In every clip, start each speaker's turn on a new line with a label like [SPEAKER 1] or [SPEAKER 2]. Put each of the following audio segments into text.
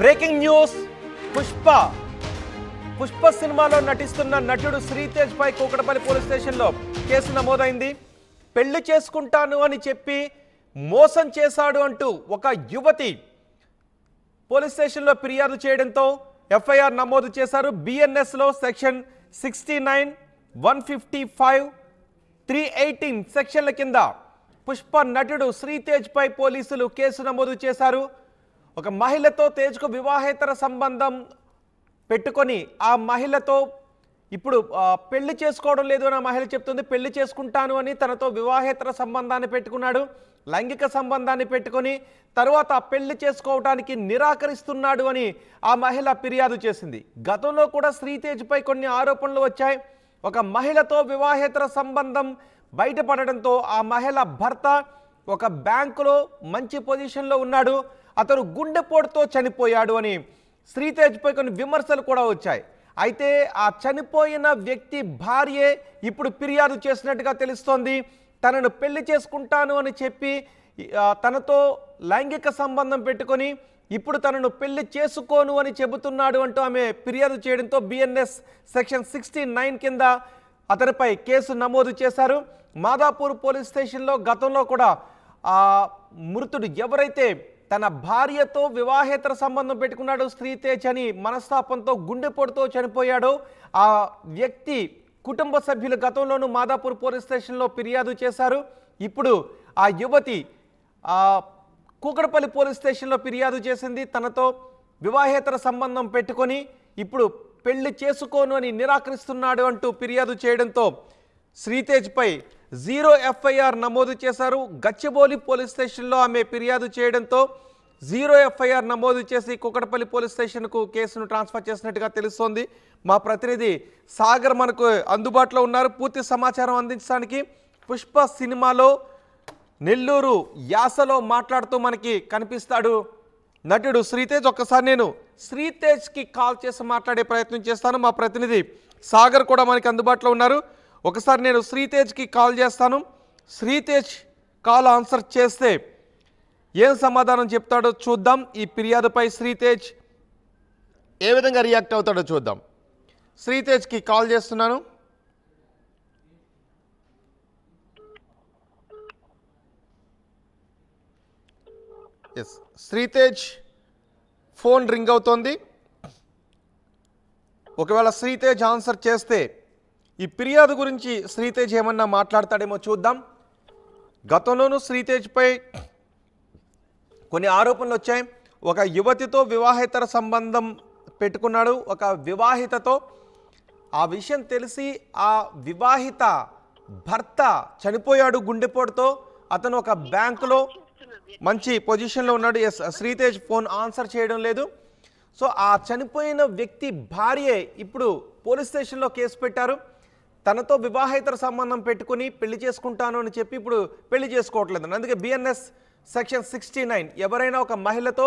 [SPEAKER 1] Breaking news Pushpa సినిమాలో నటిస్తున్న నటుడు శ్రీతేజ్ పై కూకటపల్లి పోలీస్ స్టేషన్లో కేసు నమోదైంది. పెళ్లి చేసుకుంటాను అని చెప్పి మోసం చేశాడు అంటూ ఒక యువతి పోలీస్ స్టేషన్లో ఫిర్యాదు చేయడంతో ఎఫ్ఐఆర్ నమోదు చేశారు. బిఎన్ఎస్లో సెక్షన్ 69, 155, 318 సెక్షన్ల కింద పుష్ప నటుడు శ్రీతేజ్ పై పోలీసులు కేసు నమోదు చేశారు. ఒక మహిళతో తేజ్కు వివాహేతర సంబంధం పెట్టుకొని ఆ మహిళతో ఇప్పుడు పెళ్లి చేసుకోవడం లేదు అని ఆ మహిళ చెప్తుంది. పెళ్లి చేసుకుంటాను అని తనతో వివాహేతర సంబంధాన్ని పెట్టుకున్నాడు. లైంగిక సంబంధాన్ని పెట్టుకొని తర్వాత పెళ్లి చేసుకోవడానికి నిరాకరిస్తున్నాడు అని ఆ మహిళ ఫిర్యాదు చేసింది. గతంలో కూడా శ్రీతేజ్ పై కొన్ని ఆరోపణలు వచ్చాయి. ఒక మహిళతో వివాహేతర సంబంధం బయటపడడంతో ఆ మహిళ భర్త ఒక బ్యాంకులో మంచి పొజిషన్లో ఉన్నాడు, అతను గుండెపోటుతో చనిపోయాడు అని శ్రీతేజ్ పై కొన్ని విమర్శలు కూడా వచ్చాయి. అయితే ఆ చనిపోయిన వ్యక్తి భార్యే ఇప్పుడు ఫిర్యాదు చేసినట్టుగా తెలుస్తోంది. తనను పెళ్లి చేసుకుంటాను అని చెప్పి తనతో లైంగిక సంబంధం పెట్టుకొని ఇప్పుడు తనను పెళ్లి చేసుకోను అని చెబుతున్నాడు అంటూ ఆమె ఫిర్యాదు చేయడంతో బిఎన్ఎస్ సెక్షన్ 69 కింద అతనిపై కేసు నమోదు చేశారు. మాదాపూర్ పోలీస్ స్టేషన్లో గతంలో కూడా ఆ మృతుడు ఎవరైతే తన భార్యతో వివాహేతర సంబంధం పెట్టుకున్నాడు శ్రీతేజ్ అని మనస్తాపంతో గుండెపోటుతో చనిపోయాడు. ఆ వ్యక్తి కుటుంబ సభ్యులు గతంలోనూ మాదాపూర్ పోలీస్ స్టేషన్లో ఫిర్యాదు చేశారు. ఇప్పుడు ఆ యువతి కూకటపల్లి పోలీస్ స్టేషన్లో ఫిర్యాదు చేసింది. తనతో వివాహేతర సంబంధం పెట్టుకొని ఇప్పుడు పెళ్లి చేసుకోను అని నిరాకరిస్తున్నాడు అంటూ ఫిర్యాదు చేయడంతో శ్రీతేజ్ పై 0 ఎఫ్ఐఆర్ నమోదు చేశారు. గచ్చిబౌలి పోలీస్ స్టేషన్లో ఆమె ఫిర్యాదు చేయడంతో 0 ఎఫ్ఐఆర్ నమోదు చేసి కూకటపల్లి పోలీస్ స్టేషన్కు కేసును ట్రాన్స్ఫర్ చేసినట్టుగా తెలుస్తోంది. మా ప్రతినిధి సాగర్ మనకు అందుబాటులో ఉన్నారు పూర్తి సమాచారం అందించడానికి. పుష్ప సినిమాలో నెల్లూరు యాసలో మాట్లాడుతూ మనకి కనిపిస్తాడు నటుడు శ్రీతేజ్. ఒక్కసారి నేను శ్రీతేజ్కి కాల్ చేసి మాట్లాడే ప్రయత్నం చేస్తాను. మా ప్రతినిధి సాగర్ కూడా మనకి అందుబాటులో ఉన్నారు. ఒకసారి నేను శ్రీతేజ్కి కాల్ చేస్తాను. శ్రీతేజ్ కాల్ ఆన్సర్ చేస్తే ఏం సమాధానం చెప్తాడో చూద్దాం. ఈ ఫిర్యాదుపై శ్రీతేజ్ ఏ విధంగా రియాక్ట్ అవుతాడో చూద్దాం. శ్రీతేజ్కి కాల్ చేస్తున్నాను. ఎస్, శ్రీతేజ్ ఫోన్ రింగ్ అవుతోంది. ఒకవేళ శ్రీతేజ్ ఆన్సర్ చేస్తే ఈ ఫిర్యాదు గురించి శ్రీతేజ్ ఏమన్నా మాట్లాడతాడేమో చూద్దాం. గతంలోనూ శ్రీతేజ్పై కొన్ని ఆరోపణలు వచ్చాయి. ఒక యువతితో వివాహేతర సంబంధం పెట్టుకున్నాడు ఒక వివాహితతో. ఆ విషయం తెలిసి ఆ వివాహిత భర్త చనిపోయాడు గుండెపోటుతో. అతను ఒక బ్యాంకులో మంచి పొజిషన్లో ఉన్నాడు. ఎస్, శ్రీతేజ్ ఫోన్ ఆన్సర్ చేయడం లేదు. సో ఆ చనిపోయిన వ్యక్తి భార్యే ఇప్పుడు పోలీస్ స్టేషన్లో కేసు పెట్టారు. తనతో వివాహేతర సంబంధం పెట్టుకుని పెళ్లి చేసుకుంటాను అని చెప్పి ఇప్పుడు పెళ్లి చేసుకోవట్లేదు. అందుకే బిఎన్ఎస్ సెక్షన్ 69 ఎవరైనా ఒక మహిళతో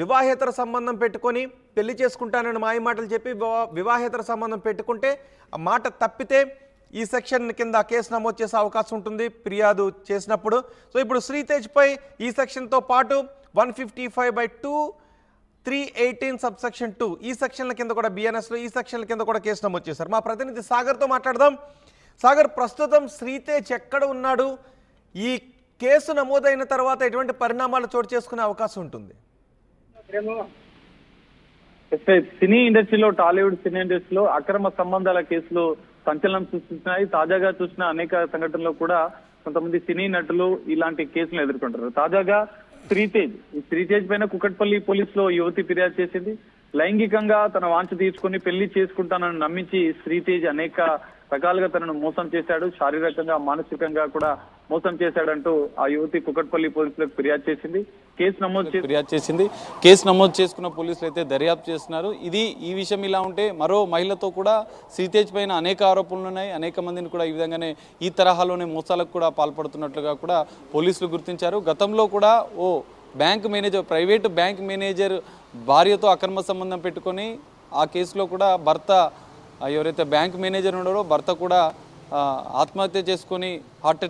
[SPEAKER 1] వివాహేతర సంబంధం పెట్టుకొని పెళ్లి చేసుకుంటానని మాయమాటలు చెప్పి వివాహేతర సంబంధం పెట్టుకుంటే ఆ మాట తప్పితే ఈ సెక్షన్ కింద కేసు నమోదు చేసే అవకాశం ఉంటుంది ఫిర్యాదు చేసినప్పుడు. సో ఇప్పుడు శ్రీతేజ్ పై ఈ సెక్షన్తో పాటు 155/2, 318 సబ్సెక్షన్ 2 ఈ సెక్షన్ల కింద కూడా బిఎన్ఎస్లో ఈ సెక్షన్ల కింద కూడా కేసు నమోదు చేశారు. మా ప్రతినిధి సాగర్తో మాట్లాడదాం. సాగర్, ప్రస్తుతం శ్రీతేజ్ ఎక్కడ ఉన్నాడు? ఈ కేసు నమోదైన తర్వాత ఎటువంటి పరిణామాలు చోటు చేసుకునే అవకాశం ఉంటుంది?
[SPEAKER 2] సినీ ఇండస్ట్రీలో, టాలీవుడ్ సినీ ఇండస్ట్రీలో అక్రమ సంబంధాల కేసులు సంచలనం సృష్టిస్తున్నాయి. తాజాగా చూసిన అనేక సంఘటనలో కూడా కొంతమంది సినీ నటులు ఇలాంటి కేసులు ఎదుర్కొంటారు. తాజాగా శ్రీతేజ్ పైన కూకట్పల్లి పోలీసులో యువతి ఫిర్యాదు చేసింది. లైంగికంగా తన వాంఛ తీర్చుకుని పెళ్లి చేసుకుంటానని నమ్మించి శ్రీతేజ్ అనేక రకాలుగా తనను మోసం చేశాడు. శారీరకంగా, మానసికంగా కూడా మోసం చేశాడంటూ ఆ యువతి కూకట్పల్లి పోలీసులకు ఫిర్యాదు చేసింది.
[SPEAKER 3] కేసు నమోదు చేసుకున్న పోలీసులు అయితే దర్యాప్తు చేస్తున్నారు. ఈ విషయం ఇలా ఉంటే మరో మహిళతో కూడా శ్రీతేజ్ పైన అనేక ఆరోపణలు ఉన్నాయి. అనేక మందిని కూడా ఈ విధంగానే ఈ తరహాలోనే మోసాలకు కూడా పాల్పడుతున్నట్లుగా కూడా పోలీసులు గుర్తించారు. గతంలో కూడా ప్రైవేటు బ్యాంక్ మేనేజర్ భార్యతో అక్రమ సంబంధం పెట్టుకొని ఆ కేసులో కూడా భర్త ఎవరైతే బ్యాంక్ మేనేజర్ ఉన్నాడో భర్త కూడా ఆత్మహత్య చేసుకొని హార్ట్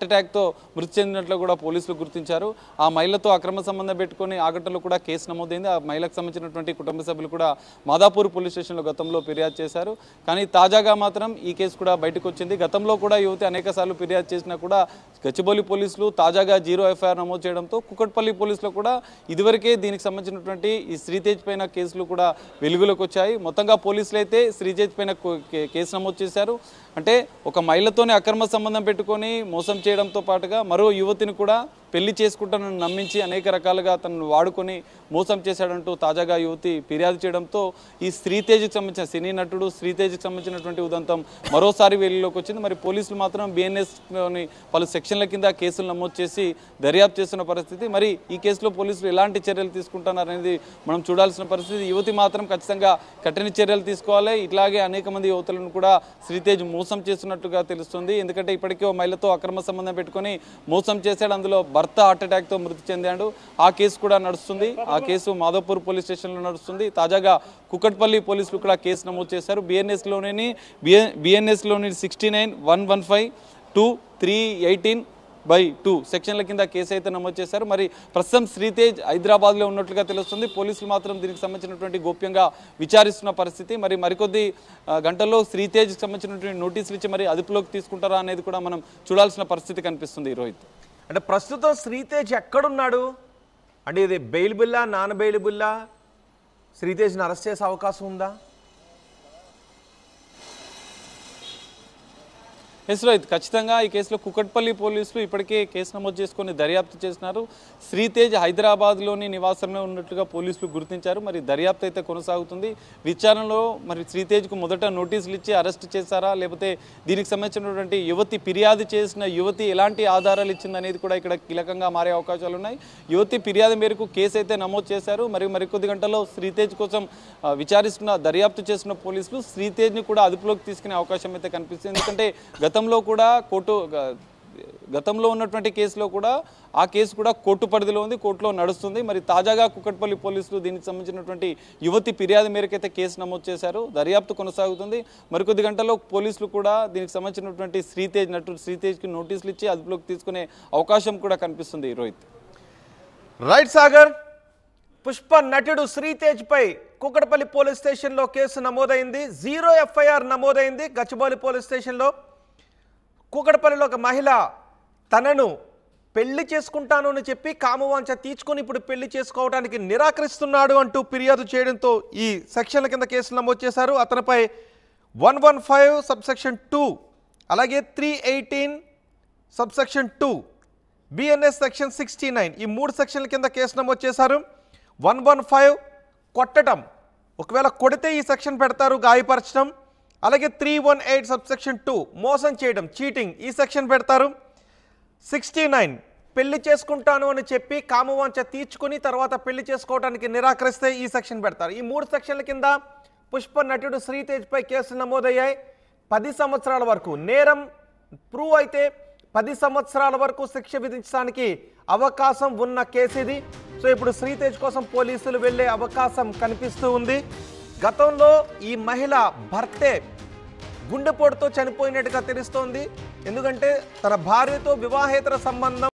[SPEAKER 3] అటాక్తో మృతి చెందినట్లు కూడా పోలీసులు గుర్తించారు. ఆ మహిళతో అక్రమ సంబంధం పెట్టుకొని ఆ ఘటనలో కూడా కేసు నమోదైంది. ఆ మహిళకు సంబంధించినటువంటి కుటుంబ సభ్యులు కూడా మాదాపూర్ పోలీస్ స్టేషన్లో గతంలో ఫిర్యాదు చేశారు. కానీ తాజాగా మాత్రం ఈ కేసు కూడా బయటకు వచ్చింది. గతంలో కూడా యువతి అనేక సార్లు ఫిర్యాదు చేసినా కూడా గచ్చిబౌలి పోలీసులు తాజాగా 0 ఎఫ్ఐఆర్ నమోదు చేయడంతో కుకట్పల్లి పోలీసులు కూడా ఇదివరకే దీనికి సంబంధించినటువంటి ఈ శ్రీతేజ్ పైన కేసులు కూడా వెలుగులోకి వచ్చాయి. మొత్తంగా పోలీసులు అయితే శ్రీతేజ్ పైన కేసు నమోదు చేశారు. అంటే ఒక మహిళతోనే అక్రమ సంబంధం పెట్టుకొని మోసం చేయడంతో పాటుగా మరో యువతిని కూడా పెళ్లి చేసుకుంటానని నమ్మించి అనేక రకాలుగా తనను వాడుకొని మోసం చేశాడంటూ తాజాగా యువతి ఫిర్యాదు చేయడంతో ఈ శ్రీతేజ్కి సంబంధించిన సినీ నటుడు శ్రీతేజ్కి సంబంధించినటువంటి ఉదంతం మరోసారి వెలుగులోకి వచ్చింది. మరి పోలీసులు మాత్రం బిఎన్ఎస్లోని పలు సెక్షన్ల కింద కేసులు నమోదు చేసి దర్యాప్తు చేస్తున్న పరిస్థితి. మరి ఈ కేసులో పోలీసులు ఎలాంటి చర్యలు తీసుకుంటున్నారనేది మనం చూడాల్సిన పరిస్థితి. యువతి మాత్రం ఖచ్చితంగా కఠిన చర్యలు తీసుకోవాలి. ఇట్లాగే అనేక మంది యువతులను కూడా శ్రీతేజ్ మోసం చేస్తున్నట్టుగా తెలుస్తుంది. ఎందుకంటే ఇప్పటికే ఓ మహిళతో అక్రమ సంబంధం పెట్టుకొని మోసం చేశాడు. అందులో భర్త హార్ట్ అటాక్తో మృతి చెందాడు. ఆ కేసు కూడా నడుస్తుంది. ఆ కేసు మాధవపూర్ పోలీస్ స్టేషన్లో నడుస్తుంది. తాజాగా కుకట్పల్లి పోలీసులు కూడా కేసు నమోదు చేశారు. బిఎన్ఎస్లోని 69-115-2-318/2 సెక్షన్ల కింద కేసు అయితే నమోదు చేశారు. మరి ప్రస్తుతం శ్రీతేజ్ హైదరాబాద్లో ఉన్నట్లుగా తెలుస్తుంది. పోలీసులు మాత్రం దీనికి సంబంధించినటువంటి గోప్యంగా విచారిస్తున్న పరిస్థితి. మరికొద్ది గంటల్లో శ్రీతేజ్కి సంబంధించినటువంటి నోటీసులు ఇచ్చి మరి అదుపులోకి తీసుకుంటారా అనేది కూడా మనం చూడాల్సిన పరిస్థితి కనిపిస్తుంది. రోహిత్,
[SPEAKER 1] అంటే ప్రస్తుతం శ్రీతేజ్ ఎక్కడున్నాడు? అంటే ఇది బెయిలబుల్లా నాన్ బెయిలబుల్లా? శ్రీతేజ్ని అరెస్ట్ చేసే అవకాశం ఉందా?
[SPEAKER 3] ఎస్ రోహిత్, ఖచ్చితంగా ఈ కేసులో కుకట్పల్లి పోలీసులు ఇప్పటికే కేసు నమోదు చేసుకొని దర్యాప్తు చేసినారు. శ్రీతేజ్ హైదరాబాద్లోని నివాసంలో ఉన్నట్లుగా పోలీసులు గుర్తించారు. మరి దర్యాప్తు అయితే కొనసాగుతుంది. విచారణలో మరి శ్రీతేజ్కు మొదట నోటీసులు ఇచ్చి అరెస్ట్ చేశారా, లేకపోతే దీనికి సంబంధించినటువంటి యువతి ఫిర్యాదు చేసిన యువతి ఎలాంటి ఆధారాలు ఇచ్చిందనేది కూడా ఇక్కడ కీలకంగా మారే అవకాశాలు ఉన్నాయి. యువతి ఫిర్యాదు మేరకు కేసు అయితే నమోదు చేశారు. మరికొద్ది గంటల్లో శ్రీతేజ్ కోసం దర్యాప్తు చేస్తున్న పోలీసులు శ్రీతేజ్ని కూడా అదుపులోకి తీసుకునే అవకాశం అయితే కనిపిస్తుంది. ఎందుకంటే గతంలో ఉన్నటువంటి కేసులో కూడా ఆ కేసు కూడా కోర్టు పరిధిలో ఉంది, కోర్టులో నడుస్తుంది. మరి తాజాగా కుకట్పల్లి పోలీసులు దీనికి సంబంధించినటువంటి యువతి ఫిర్యాదు మేరకైతే కేసు నమోదు చేశారు. దర్యాప్తు కొనసాగుతుంది. మరికొద్ది గంటల్లో పోలీసులు కూడా దీనికి సంబంధించినటువంటి నటుడు శ్రీతేజ్కి నోటీసులు ఇచ్చి అదుపులోకి తీసుకునే అవకాశం కూడా కనిపిస్తుంది. రోహిత్,
[SPEAKER 1] రైట్ సాగర్, పుష్ప నటుడు శ్రీతేజ్ పై కుకట్పల్లి పోలీస్ స్టేషన్లో కేసు నమోదైంది. 0 ఎఫ్ఐఆర్ నమోదైంది గచ్చిబౌలి పోలీస్ స్టేషన్లో. కూకట్పల్లిలో ఒక మహిళ తనను పెళ్లి చేసుకుంటాను అని చెప్పి కామవాంఛ తీర్చుకొని ఇప్పుడు పెళ్లి చేసుకోవడానికి నిరాకరిస్తున్నాడు అంటూ ఫిర్యాదు చేయడంతో ఈ సెక్షన్ల కింద కేసులు నమోదు చేశారు. అతనిపై 115/2 అలాగే 318/2 బిఎన్ఎస్ సెక్షన్ 69 ఈ 3 సెక్షన్ల కింద కేసు నమోదు చేశారు. 115 కొట్టడం, ఒకవేళ కొడితే ఈ సెక్షన్ పెడతారు, గాయపరచడం. అలాగే 318/2 మోసం చేయడం, చీటింగ్, ఈ సెక్షన్ పెడతారు. 69 పెళ్లి చేసుకుంటాను అని చెప్పి కామవాంఛ తీర్చుకొని తర్వాత పెళ్లి చేసుకోవడానికి నిరాకరిస్తే ఈ సెక్షన్ పెడతారు. ఈ 3 సెక్షన్ల కింద పుష్ప నటుడు శ్రీతేజ్ పై కేసులు నమోదయ్యాయి. 10 సంవత్సరాల వరకు నేరం ప్రూవ్ అయితే 10 సంవత్సరాల వరకు శిక్ష విధించడానికి అవకాశం ఉన్న కేసు ఇది. సో ఇప్పుడు శ్రీతేజ్ కోసం పోలీసులు వెళ్ళే అవకాశం కనిపిస్తూ ఉంది. గతంలో ఈ మహిళ భర్తే గుండెపోటుతో చనిపోయినట్టుగా తెలుస్తోంది. ఎందుకంటే తన భార్యతో వివాహేతర సంబంధం